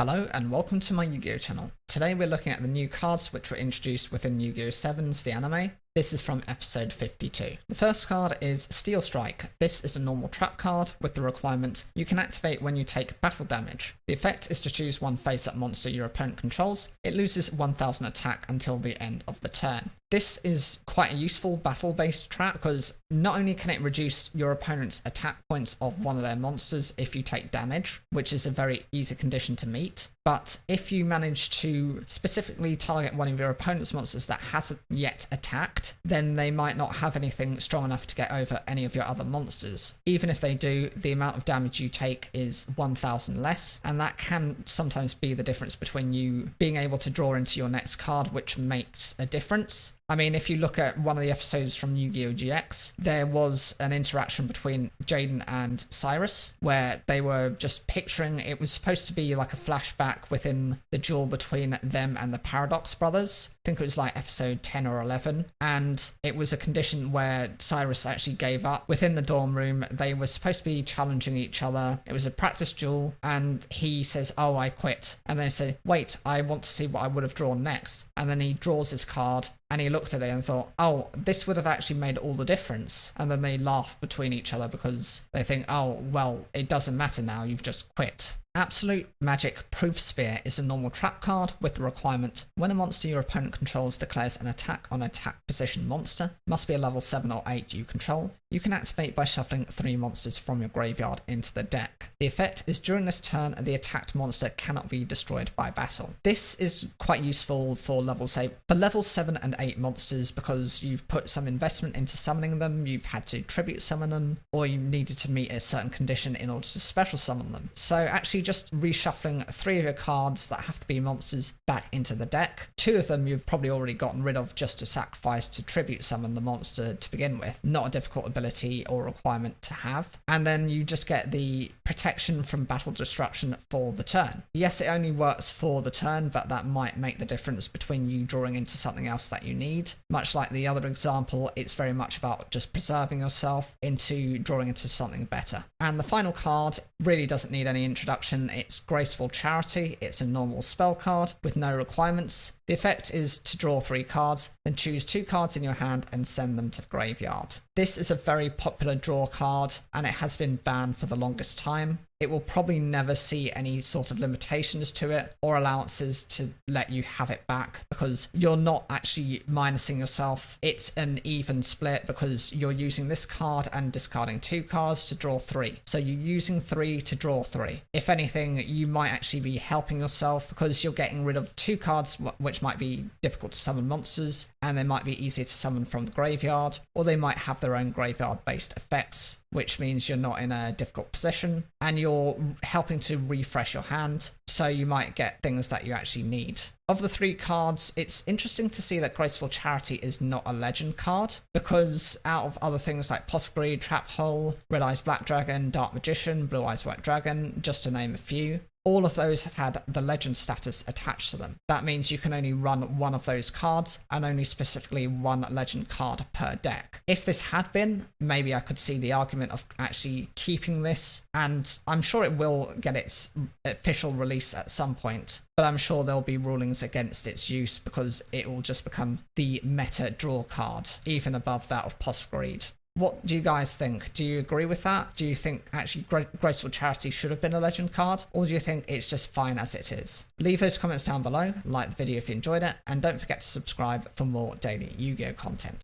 Hello and welcome to my Yu-Gi-Oh channel. Today we're looking at the new cards which were introduced within Yu-Gi-Oh! 7's the anime. This is from episode 52. The first card is Steel Strike. This is a normal trap card with the requirement you can activate when you take battle damage. The effect is to choose one face-up monster your opponent controls. It loses 1000 attack until the end of the turn. This is quite a useful battle-based trap because not only can it reduce your opponent's attack points of one of their monsters if you take damage, which is a very easy condition to meet, but if you manage to specifically target one of your opponent's monsters that hasn't yet attacked, then they might not have anything strong enough to get over any of your other monsters. Even if they do, the amount of damage you take is 1000 less, and that can sometimes be the difference between you being able to draw into your next card, which makes a difference. I mean, if you look at one of the episodes from Yu-Gi-Oh! GX, there was an interaction between Jaden and Cyrus where they were just picturing, it was supposed to be like a flashback within the duel between them and the Paradox brothers. I think it was like episode 10 or 11, and it was a condition where Cyrus actually gave up. Within the dorm room, they were supposed to be challenging each other. It was a practice duel, and he says, "Oh, I quit." And they say, "Wait, I want to see what I would have drawn next." And then he draws his card, and he looked at it and thought, "Oh, this would have actually made all the difference." And then they laugh between each other because they think, "Oh, well, it doesn't matter now, you've just quit." Absolute Magic Proof Spear is a normal trap card with the requirement when a monster your opponent controls declares an attack on attack position monster, must be a level 7 or 8 you control. You can activate by shuffling 3 monsters from your graveyard into the deck. The effect is during this turn, the attacked monster cannot be destroyed by battle. This is quite useful for level 7 and 8 monsters because you've put some investment into summoning them, you've had to tribute summon them, or you needed to meet a certain condition in order to special summon them. So actually just reshuffling 3 of your cards that have to be monsters back into the deck. 2 of them you've probably already gotten rid of just to sacrifice to tribute summon the monster to begin with. Not a difficult ability or requirement to have. And then you just get the protection from battle destruction for the turn. Yes, it only works for the turn, but that might make the difference between you drawing into something else that you need. Much like the other example, it's very much about just preserving yourself into drawing into something better. And the final card really doesn't need any introduction. It's Graceful Charity. It's a normal spell card with no requirements. The effect is to draw 3 cards, then choose 2 cards in your hand and send them to the graveyard. This is a very popular draw card, and it has been banned for the longest time. It will probably never see any sort of limitations to it or allowances to let you have it back because you're not actually minusing yourself. It's an even split because you're using this card and discarding 2 cards to draw 3. So you're using 3 to draw 3. If anything, you might actually be helping yourself because you're getting rid of 2 cards which might be difficult to summon monsters, and they might be easier to summon from the graveyard, or they might have their own graveyard-based effects, which means you're not in a difficult position, and you're helping to refresh your hand, so you might get things that you actually need. Of the 3 cards, it's interesting to see that Graceful Charity is not a legend card, because out of other things like Possibly, Trap Hole, Red Eyes Black Dragon, Dark Magician, Blue Eyes White Dragon, just to name a few, all of those have had the legend status attached to them. That means you can only run one of those cards and only specifically one legend card per deck. If this had been, maybe I could see the argument of actually keeping this, and I'm sure it will get its official release at some point, but I'm sure there'll be rulings against its use because it will just become the meta draw card, even above that of Greed. What do you guys think? Do you agree with that? Do you think actually Graceful Charity should have been a legend card? Or do you think it's just fine as it is? Leave those comments down below, like the video if you enjoyed it, and don't forget to subscribe for more daily Yu-Gi-Oh content.